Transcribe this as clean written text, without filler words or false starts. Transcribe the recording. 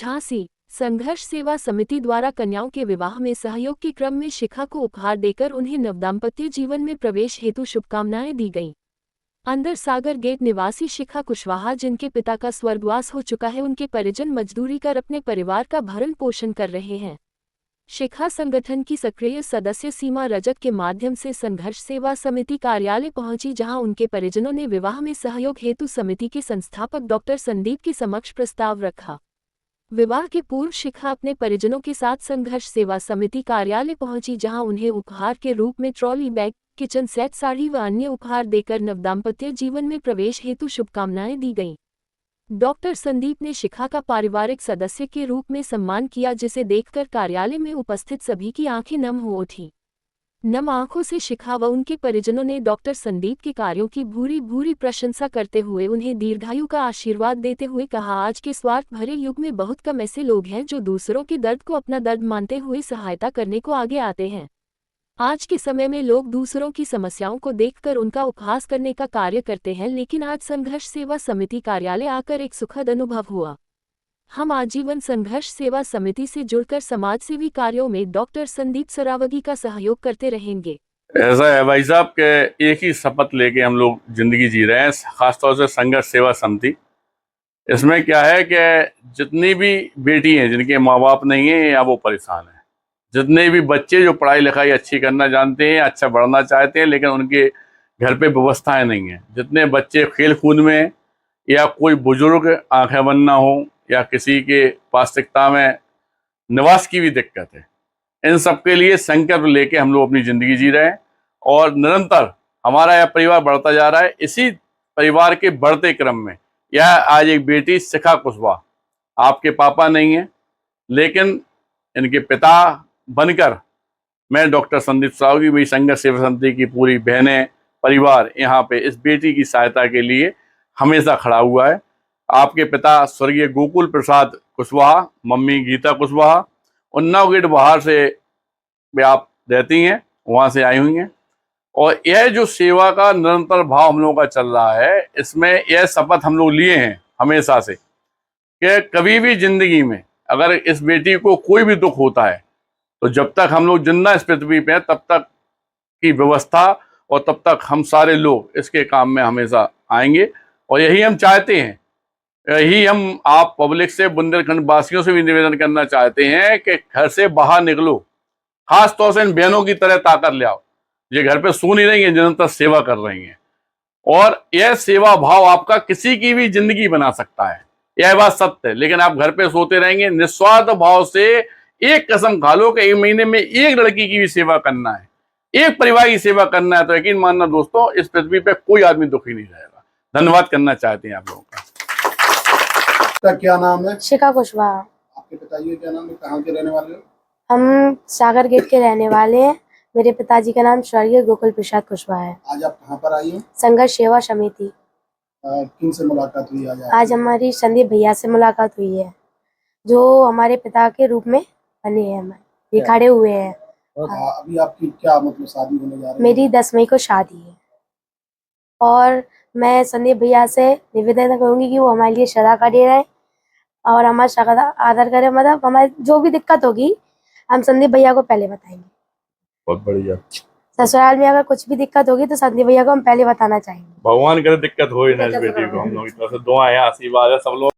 झांसी संघर्ष सेवा समिति द्वारा कन्याओं के विवाह में सहयोग के क्रम में शिखा को उपहार देकर उन्हें नवदाम्पत्य जीवन में प्रवेश हेतु शुभकामनाएं दी गईं। अंदर सागर गेट निवासी शिखा कुशवाहा, जिनके पिता का स्वर्गवास हो चुका है, उनके परिजन मजदूरी कर अपने परिवार का भरण पोषण कर रहे हैं। शिखा संगठन की सक्रिय सदस्य सीमा रजक के माध्यम से संघर्ष सेवा समिति कार्यालय पहुंची, जहां उनके परिजनों ने विवाह में सहयोग हेतु समिति के संस्थापक डॉक्टर संदीप के समक्ष प्रस्ताव रखा। विवाह के पूर्व शिखा अपने परिजनों के साथ संघर्ष सेवा समिति कार्यालय पहुंची, जहां उन्हें उपहार के रूप में trolley bag, kitchen set, sari व अन्य उपहार देकर नवदाम्पत्य जीवन में प्रवेश हेतु शुभकामनाएं दी गईं। डॉक्टर संदीप ने शिखा का पारिवारिक सदस्य के रूप में सम्मान किया, जिसे देखकर कार्यालय में उपस्थित सभी की आंखें नम हो उठी। नम आंखों से शिखा व उनके परिजनों ने डॉक्टर संदीप के कार्यों की भूरी भूरी प्रशंसा करते हुए उन्हें दीर्घायु का आशीर्वाद देते हुए कहा, आज के स्वार्थ भरे युग में बहुत कम ऐसे लोग हैं जो दूसरों के दर्द को अपना दर्द मानते हुए सहायता करने को आगे आते हैं। आज के समय में लोग दूसरों की समस्याओं को देखकर उनका उपहास करने का कार्य करते हैं, लेकिन आज संघर्ष सेवा समिति कार्यालय आकर एक सुखद अनुभव हुआ। हम आजीवन संघर्ष सेवा समिति से जुड़कर समाज सेवी कार्यों में डॉक्टर संदीप सरावगी का सहयोग करते रहेंगे। ऐसा है भाई साहब के एक ही शपथ लेके हम लोग जिंदगी जी रहे हैं, खासतौर से संघर्ष सेवा समिति। इसमें क्या है कि जितनी भी बेटी हैं जिनके माँ बाप नहीं है या वो परेशान है, जितने भी बच्चे जो पढ़ाई लिखाई अच्छी करना जानते हैं, अच्छा बढ़ना चाहते हैं, लेकिन उनके घर पे व्यवस्थाएं नहीं है, जितने बच्चे खेल कूद में या कोई बुजुर्ग आंखें बंद ना हो या किसी के पास्तिकता में निवास की भी दिक्कत है, इन सब के लिए संकल्प लेके हम लोग अपनी ज़िंदगी जी रहे हैं और निरंतर हमारा यह परिवार बढ़ता जा रहा है। इसी परिवार के बढ़ते क्रम में यह आज एक बेटी शिखा कुशवाहा, आपके पापा नहीं है लेकिन इनके पिता बनकर मैं डॉक्टर संदीप सरावगी, मेरी संघर्ष सेवा समिति की पूरी बहनें, परिवार यहाँ पे इस बेटी की सहायता के लिए हमेशा खड़ा हुआ है। आपके पिता स्वर्गीय गोकुल प्रसाद कुशवाहा, मम्मी गीता कुशवाहा, उन्नाव गेट बाहर से भी आप रहती हैं, वहाँ से आई हुई हैं। और यह जो सेवा का निरंतर भाव हम लोगों का चल रहा है, इसमें यह शपथ हम लोग लिए हैं हमेशा से कि कभी भी जिंदगी में अगर इस बेटी को कोई भी दुख होता है तो जब तक हम लोग जिंदा इस पृथ्वी पे तब तक की व्यवस्था और तब तक हम सारे लोग इसके काम में हमेशा आएंगे। और यही हम चाहते हैं, यही हम आप पब्लिक से, बुंदेलखंड वासियों से भी निवेदन करना चाहते हैं कि घर से बाहर निकलो, खास तौर से इन बहनों की तरह ताकत ले आओ, ये घर पे सो नहीं रही है, निरंतर सेवा कर रही हैं। और यह सेवा भाव आपका किसी की भी जिंदगी बना सकता है, यह बात सत्य है। लेकिन आप घर पे सोते रहेंगे, निस्वार्थ भाव से एक कसम खा लो कि एक महीने में एक लड़की की भी सेवा करना है, एक परिवार की सेवा करना है, तो यकीन मानना दोस्तों, इस पृथ्वी पे कोई आदमी दुखी नहीं रहेगा। धन्यवाद करना चाहते हैं आप लोगों का। क्या नाम है? शिखा कुशवाहा। आपके पिताजी का नाम है? कहाँ के रहने वाले हो? हम सागर गेट के रहने वाले हैं। मेरे पिताजी का नाम स्वर्गीय गोकुल प्रसाद कुशवाहा है। आज आप कहाँ पर आई हैं? संघर्ष सेवा समिति। किन से मुलाकात हुई आज? आज हमारी संदीप भैया से मुलाकात हुई है, जो हमारे पिता के रूप में बने हैं, ये खड़े हुए हैं। अभी आपकी क्या मतलब शादी होने जा रही है? मेरी 10 मई को शादी है और मैं संदीप भैया से निवेदन करूंगी कि वो हमारे लिए सदा खड़े रहे और हमारा सदा आदर करे। मतलब हमारी जो भी दिक्कत होगी हम संदीप भैया को पहले बताएंगे। बहुत बढ़िया। ससुराल में अगर कुछ भी दिक्कत होगी तो संदीप भैया को हम पहले बताना चाहेंगे। भगवान करे दिक्कत हो ही ना इस बेटी को। हम लोग की तरफ से दुआ है, आशीर्वाद है सब लोग।